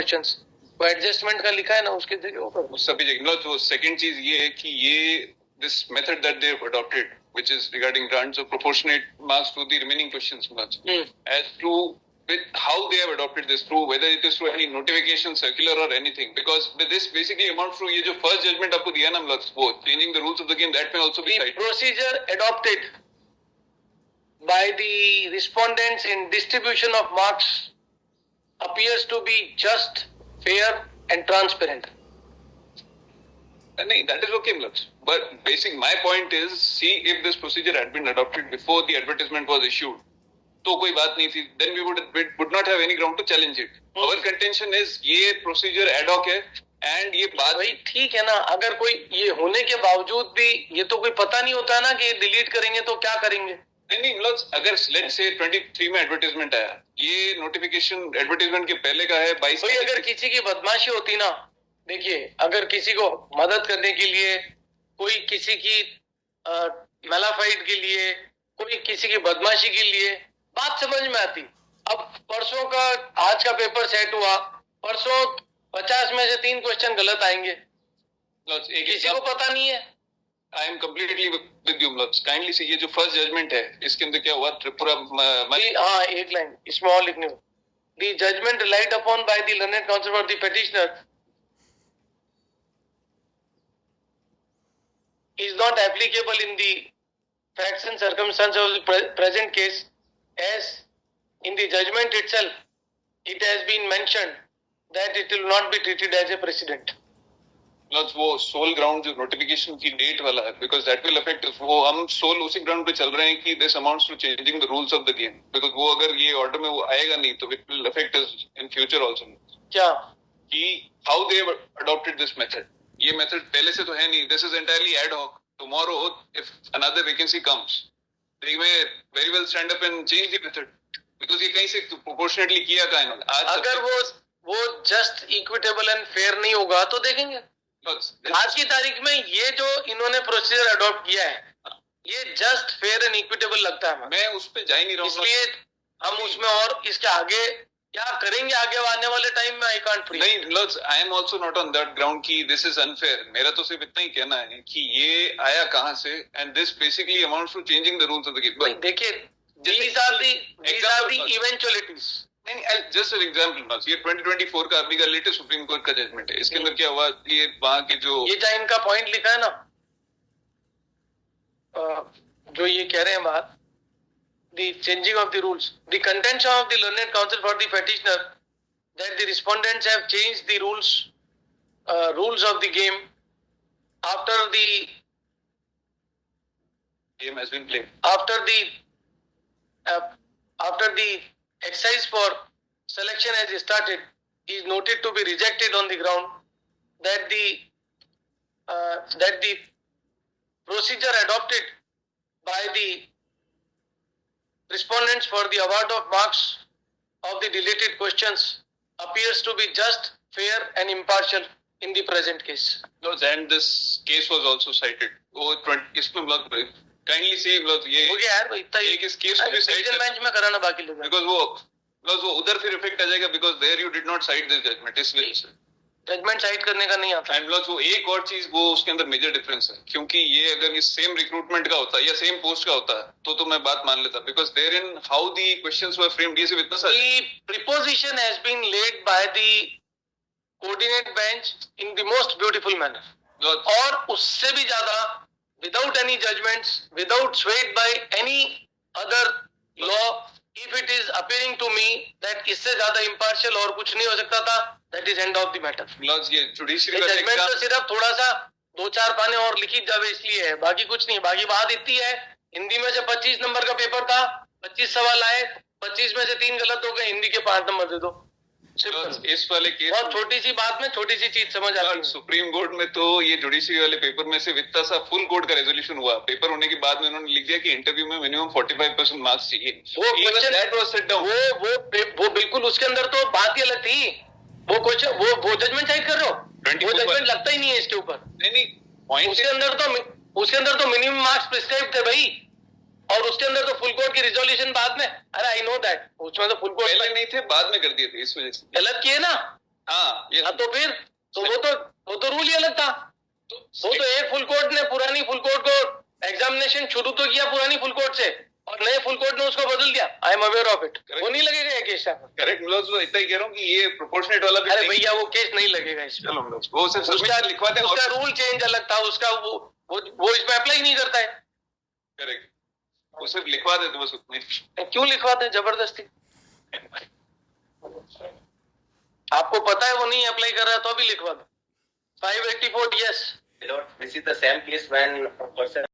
Questions वो adjustment का लिखा है ना, उसके जगह वो कर सभी जगह। तो सेकंड चीज ये है कि ये this method that they have adopted, which is regarding grants of proportionate marks to the remaining questions, as to with how they have adopted this, through whether it is through any notification, circular or anything, because this basically amounts to ये जो first judgment आपको दिया ना वो changing the rules of the game, that may also be cited. The procedure adopted by the respondents in distribution of marks appears to be just, fair and transparent. नहीं, that is okay, but basic my point is, see, if this procedure had been adopted before the advertisement was issued, तो कोई बात नहीं थी, then we would not have any ground to challenge it. Our contention is ये procedure ad hoc है and ये बात भाई ठीक है ना, अगर कोई ये होने के बावजूद भी ये तो कोई पता नहीं होता है ना कि ये डिलीट करेंगे तो क्या करेंगे। नहीं, अगर let's say 23 में एडवर्टाइजमेंट आया, ये नोटिफिकेशन एडवर्टाइजमेंट के पहले का है 22। भाई अगर किसी की बदमाशी होती ना, देखिए अगर किसी को मदद करने के लिए, कोई किसी की मेलाफाइट के लिए, कोई किसी की बदमाशी के लिए, बात समझ में आती। अब परसों का आज का पेपर सेट हुआ, परसों 50 में से 3 क्वेश्चन गलत आएंगे, किसी को पता नहीं है। I am completely with you, kindly से ये जो फर्स्ट जजमेंट है इसके अंदर क्या हुआ, त्रिपुरा हाँ एक लाइन इसमें और लिखने हो, the judgment relied upon by the learned counsel for the petitioner is not applicable in the facts and circumstances of the present case, as in the judgment itself it has been mentioned that it will not be treated as a precedent. वो soul ground जो notification की date वाला है, because that will affect, वो हम soul उसी ground पे चल रहे हैं कि this amounts to changing the rules of the game, because वो अगर ये ऑर्डर में वो आएगा नहीं तो it will affect us in future also. क्या कि how they have adopted this method, ये मेथड पहले से तो है नहीं, this is entirely ad hoc. Tomorrow if another vacancy comes, they may very well stand up and change the method, because ये कहीं से प्रोपोर्शनली किया का इन्होंने। आज अगर वो जस्ट इक्विटेबल एंड फेयर नहीं होगा तो देखेंगे। आज की तारीख में ये जो इन्होंने प्रोसीजर अडॉप्ट किया है, ये जस्ट फेयर एंड इक्विटेबल लगता है। मैं उस पे जा ही नहीं रहा हूँ, इसलिए हम उसमें और इसके आगे क्या करेंगे आगे आने वाले टाइम में, आई कांट प्री। नहीं, I am also not on that ground की दिस इज अनफेयर। मेरा तो सिर्फ इतना ही कहना है कि ये आया कहाँ से, and this basically amounts to changing the rules of the game. देखिए these are the eventualities. Just an example, ये 2024 का अभी का लेटेस्ट सुप्रीम कोर्ट का जजमेंट है, इसके अंदर क्या हुआ, ये वहां के जो ये टाइम का पॉइंट लिखा है ना, जो ये कह रहे हैं बात, the changing of the rules, the contention of the learned counsel for the petitioner that the respondents have changed the rules of the game after the game has been played, after the exercise for selection has started, is noted to be rejected on the ground that the procedure adopted by the respondents for the award of marks of the deleted questions appears to be just, fair and impartial in the present case. No, and this case was also cited. इसमें kindly से ये हो गया यार, इतना एक इस case को भी साइड बेंच में कराना बाकी लोग, बिकॉज़ वो उधर फिर इफेक्ट आ जाएगा, because there you did not side this judgement, इस वजह से जजमेंट साइड करने का नहीं आता। एंड वो एक और चीज, वो उसके अंदर मेजर डिफरेंस है, क्योंकि ये अगर ये सेम रिक्रूटमेंट का होता या सेम पोस्ट का होता तो मैं बात मान लेता, because there in how the questions were framed, ये सिर्फ इतना सा preposition has been laid by the coordinate bench in the most beautiful manner, और उससे भी ज्यादा without any judgments, without swayed by any other law, if it is appearing to me that इससे ज्यादा impartial और कुछ नहीं हो सकता था, that is end of the matter. ये जुडिशरी का जजमेंट तो सिर्फ थोड़ा सा 2-4 पाने और लिखी जावे इसलिए है, बाकी कुछ नहीं। बाकी बात इतनी है, हिंदी में से 25 नंबर का पेपर था, 25 सवाल आए, 25 में से 3 गलत हो गए, हिंदी के 5 नंबर दे दो। इस वाले केस बहुत छोटी सी बात में छोटी सी चीज समझ आती है। सुप्रीम कोर्ट में तो ये जुडिशरी वाले पेपर में से इतना सा फुल कोर्ट का रेजोल्यूशन हुआ, पेपर होने के बाद में उन्होंने लिख दिया कि इंटरव्यू में मिनिमम 45% मार्क्स चाहिए। वो बिल्कुल उसके अंदर तो बात ही अलग थी। वो क्वेश्चन वो जजमेंट साइड कर रहे हो, वो जजमेंट लगता ही नहीं है इसके ऊपर। नहीं, उसके अंदर तो मिनिमम मार्क्स प्रिस्क्राइब थे भाई, और उसके अंदर तो फुल कोर्ट की रिजोल्यूशन बाद में। अरे आई नो दैट, उसमें तो फुल कोर्ट पहले नहीं थे, बाद में कर दिए थे, इस वजह से गलत किए ना। हाँ ये हाँ, तो फिर तो वो तो रूल ही अलग था। वो तो एक फुल कोर्ट ने पुरानी फुल कोर्ट को एग्जामिनेशन शुरू तो किया पुरानी फुल कोर्ट से, और नए फुल कोर्ट ने उसको बदल दिया। I am aware of it. वो नहीं लगेगा ये केस। करेक्ट, इतना ही कह रहा हूँ कि ये प्रोपोर्शनेट वाला भी। अरे भैया वो केस नहीं लगेगा इसमें। चलो वो सिर्फ सबमिशन लिखवाते हैं, उसका रूल चेंज अलग था, उसका वो इसमें अप्लाई नहीं करता है। करेक्ट, वो सिर्फ लिखवा देते बस उतने। क्यों लिखवाते हैं जबरदस्ती? आपको पता है वो नहीं अप्लाई कर रहा है तो भी लिखवा दो। 584 yes. This is the same case when a person